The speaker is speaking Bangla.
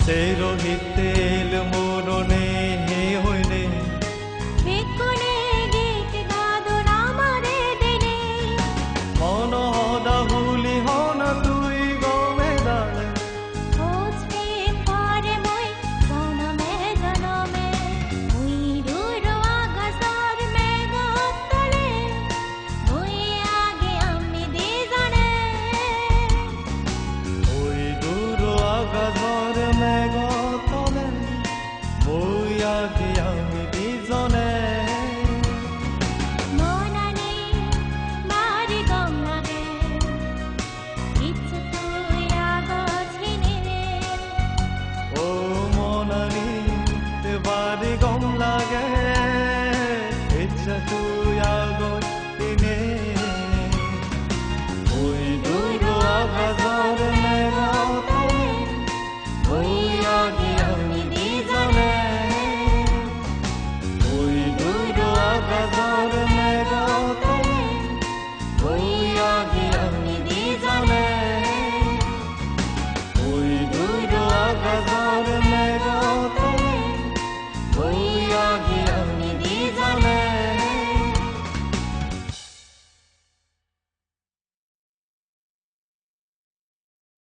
চেৰহিতেল মৰণে হয়নে বেকনে গীত গাদৰ আমাৰে দেনে মন সদা হুলি হন তুই গমে দালে খোঁজে পৰে মই জনমে জনমে মুই দূৰ আকাশৰ মেঘত তলে মুই আগে আমি দুজনে ওই দূর আকাশৰ মেঘত তলে মই আগে আমি দুজনে মননে মাৰি গম লাগে ইচ্ছা তুই আগছিনে ও মনানি বাড়ি গম লাগে ইচ্ছা তুই আগত দিনে ওই দূর আকাশৰ মেঘত তলে মই আগে আমি দুজনে ওই দূর আকাশৰ মেঘত তলে মই আগে আমি দুজনে ওই দূর আকাশ